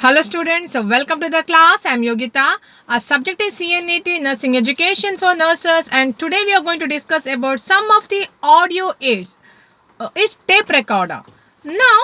Hello students, welcome to the class. I am Yogita. Our subject is CNET Nursing Education for Nurses, and today we are going to discuss about some of the audio aids. It's tape recorder. Now,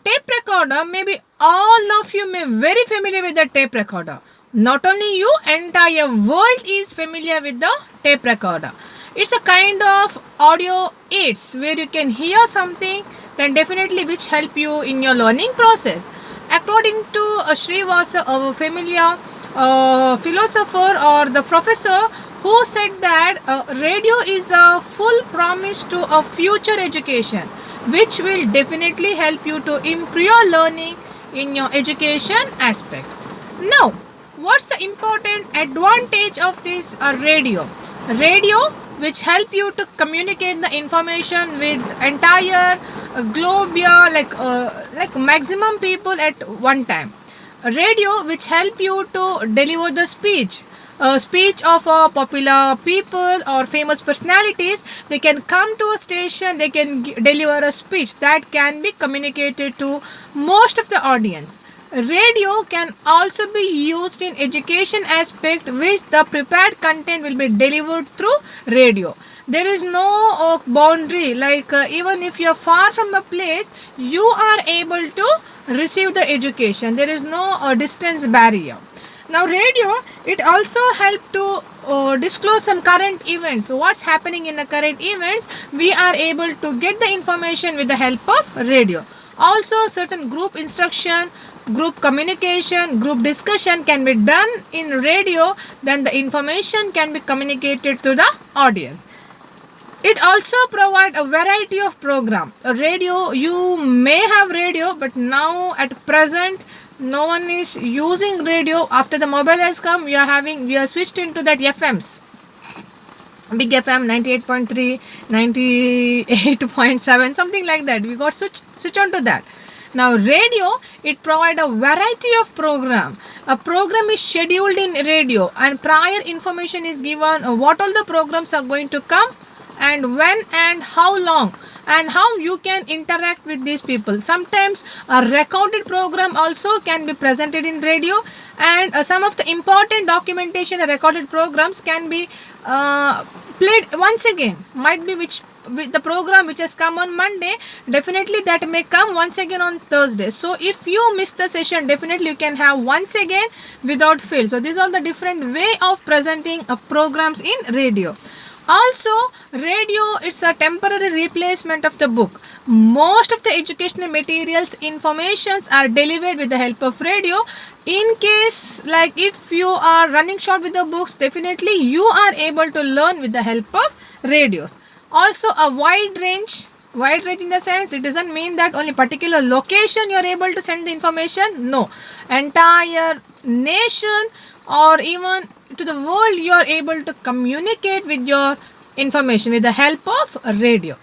tape recorder, maybe all of you may very familiar with the tape recorder. Not only you, entire world is familiar with the tape recorder. It's a kind of audio aids where you can hear something then definitely which help you in your learning process. According to Srivasa, a familiar philosopher or the professor who said that radio is a full promise to a future education which will definitely help you to improve your learning in your education aspect. Now, what's the important advantage of this radio? Radio which help you to communicate the information with entire globe, yeah, like maximum people at one time. A radio which help you to deliver the speech of popular people or famous personalities. They can come to a station, they can deliver a speech that can be communicated to most of the audience. Radio can also be used in education aspect which the prepared content will be delivered through radio. There is no boundary, like even if you are far from a place, you are able to receive the education. There is no distance barrier. Now radio, it also help to disclose some current events. So what's happening in the current events, we are able to get the information with the help of radio. Also certain group instruction, group communication, group discussion can be done in radio, then the information can be communicated to the audience. It also provide a variety of program. A radio, you may have radio, but now at present no one is using radio. After the mobile has come, we are switched into that FMs. Big FM 98.3, 98.7, something like that. We got switch on to that. Now radio, it provide a variety of program. A program is scheduled in radio and prior information is given what all the programs are going to come and when and how long and how you can interact with these people. Sometimes a recorded program also can be presented in radio, and some of the important documentation and recorded programs can be played once again. Might be which with the program which has come on Monday, definitely that may come once again on Thursday. So if you miss the session, definitely you can have once again without fail. So these are the different way of presenting programs in radio. Also, radio is a temporary replacement of the book. Most of the educational materials, informations are delivered with the help of radio. In case, like if you are running short with the books, definitely you are able to learn with the help of radios. Also, a wide range in the sense, it doesn't mean that only particular location you are able to send the information. No, entire nation or even to the world you are able to communicate with your information with the help of radio.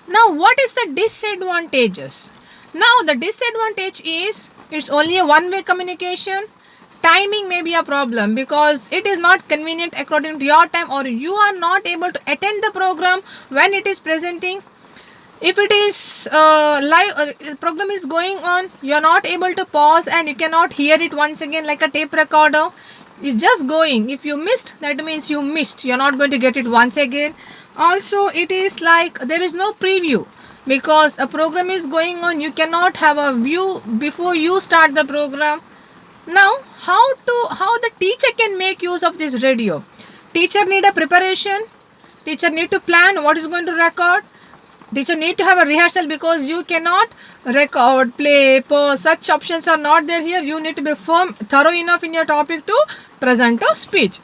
Now what is the disadvantages? Now the disadvantage is it's only a one-way communication. Timing may be a problem because it is not convenient according to your time, or you are not able to attend the program when it is presenting. If it is live program is going on, you are not able to pause and you cannot hear it once again like a tape recorder. It's just going. If you missed, that means you missed. You're not going to get it once again. Also, it is like there is no preview because a program is going on. You cannot have a view before you start the program. Now, how the teacher can make use of this radio? Teacher need a preparation. Teacher need to plan what is going to record. Teacher need to have a rehearsal because you cannot record, play, pause. Such options are not there here. You need to be thorough enough in your topic to present a speech.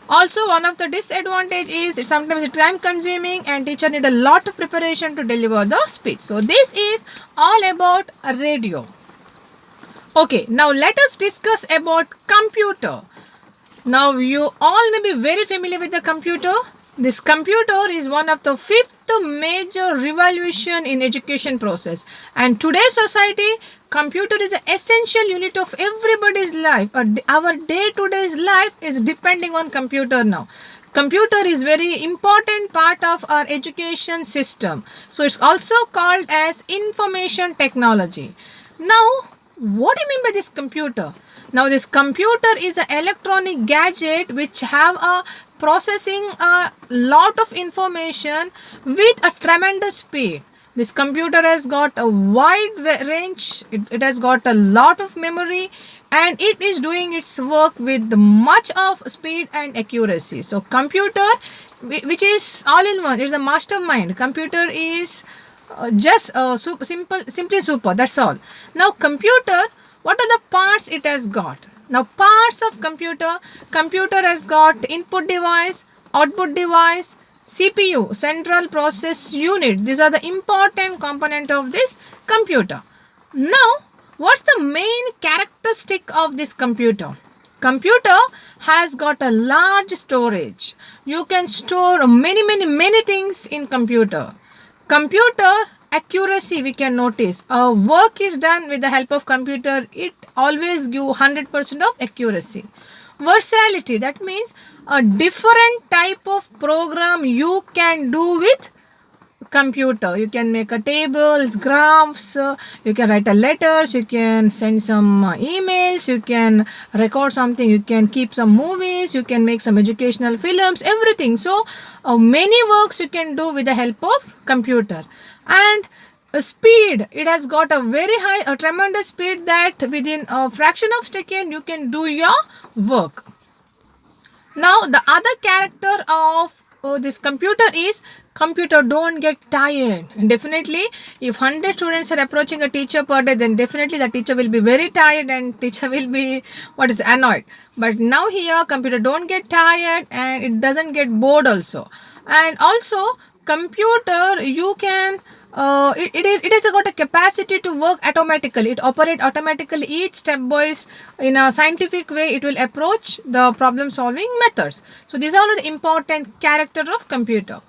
Also, one of the disadvantage is it sometimes it's time consuming and teacher need a lot of preparation to deliver the speech. So this is all about radio. Okay, now let us discuss about computer. Now you all may be very familiar with the computer. This computer is one of the fifth major revolution in education process, and today's society, computer is an essential unit of everybody's life. Our day-to-day life is depending on computer now. Computer is very important part of our education system. So it's also called as information technology. Now What do you mean by this computer? Now this computer is an electronic gadget which have a processing a lot of information with a tremendous speed. This computer has got a wide range, it has got a lot of memory, and it is doing its work with much of speed and accuracy. So computer, which is all in one, it's a mastermind. Computer is just simply super, that's all. Now computer, what are the parts it has got? Now parts of computer has got input device, output device, CPU, central process unit. These are the important component of this computer. Now what's the main characteristic of this computer? Computer has got a large storage. You can store many things in computer. Computer accuracy, we can notice work is done with the help of computer, it always give 100% of accuracy. Versatility, that means a different type of program you can do with computer. You can make a tables, graphs, you can write a letters, you can send some emails, you can record something, you can keep some movies, you can make some educational films, everything. So many works you can do with the help of computer. And speed, it has got a very high, a tremendous speed that within a fraction of second you can do your work. Now the other character of this computer is computer don't get tired. Definitely if 100 students are approaching a teacher per day, then definitely the teacher will be very tired and teacher will be annoyed. But now here computer don't get tired and it doesn't get bored also. And also computer, you can it has got a capacity to work automatically. It operate automatically each stepwise in a scientific way. It will approach the problem solving methods. So these are the important character of computer.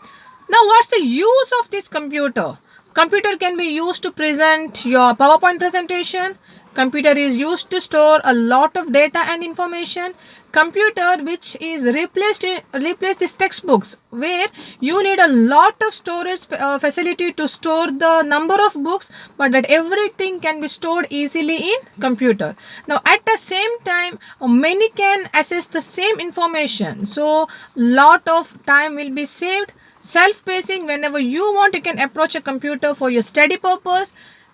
Now what's the use of this computer? Computer can be used to present your PowerPoint presentation. Computer is used to store a lot of data and information. Computer which is replace these textbooks where you need a lot of storage facility to store the number of books, but that everything can be stored easily in computer. Now at the same time many can access the same information, so lot of time will be saved. Self-pacing, whenever you want you can approach a computer for your study purpose.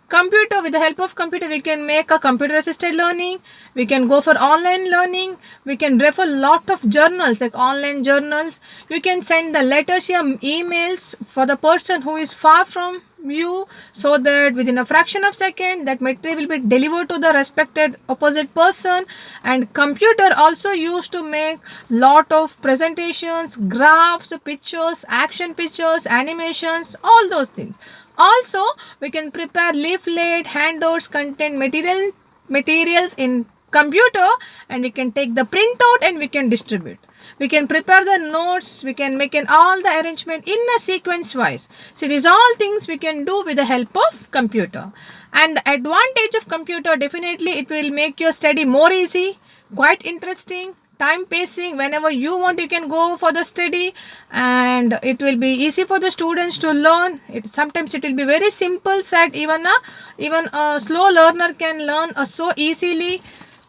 Computer, with the help of computer we can make a computer assisted learning, we can go for online learning, we can refer lot of journals like online journals, you can send the letters or emails for the person who is far from you, so that within a fraction of second that material will be delivered to the respected opposite person. And computer also used to make lot of presentations, graphs, pictures, action pictures, animations, all those things. Also we can prepare leaflet, handouts, content materials in computer, and we can take the printout and we can distribute. We can prepare the notes, we can make all the arrangement in a sequence wise. So these all things we can do with the help of computer. And the advantage of computer, definitely it will make your study more easy, quite interesting, time pacing. Whenever you want you can go for the study and it will be easy for the students to learn. Sometimes it will be very simple set, even a slow learner can learn so easily.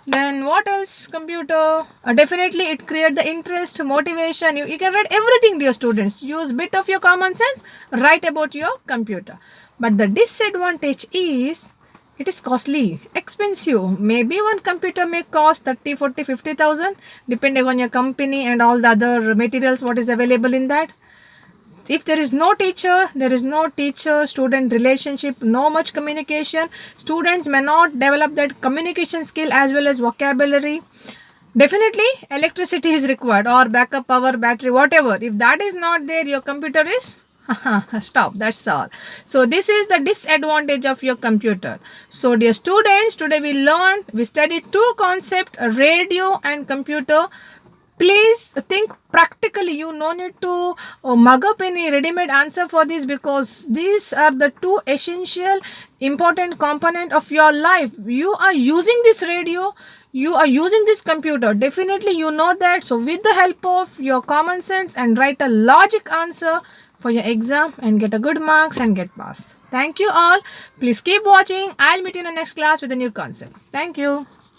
Then what else? Computer definitely it create the interest, motivation. You can write everything to your students. Use bit of your common sense, write about your computer. But the disadvantage is it is costly, expensive. Maybe one computer may cost 30, 40, 50,000 depending on your company and all the other materials what is available in that. If there is no teacher, there is no teacher-student relationship, no much communication. Students may not develop that communication skill as well as vocabulary. Definitely, electricity is required or backup power, battery, whatever. If that is not there, your computer is stop, that's all. So this is the disadvantage of your computer. So dear students, today we studied two concepts, radio and computer. Please think practically. You no need to mug up any ready-made answer for this, because these are the two essential important component of your life. You are using this radio, you are using this computer, definitely you know that. So with the help of your common sense and write a logic answer for your exam and get a good marks and get passed. Thank you all. Please keep watching. I'll meet you in the next class with a new concept. Thank you.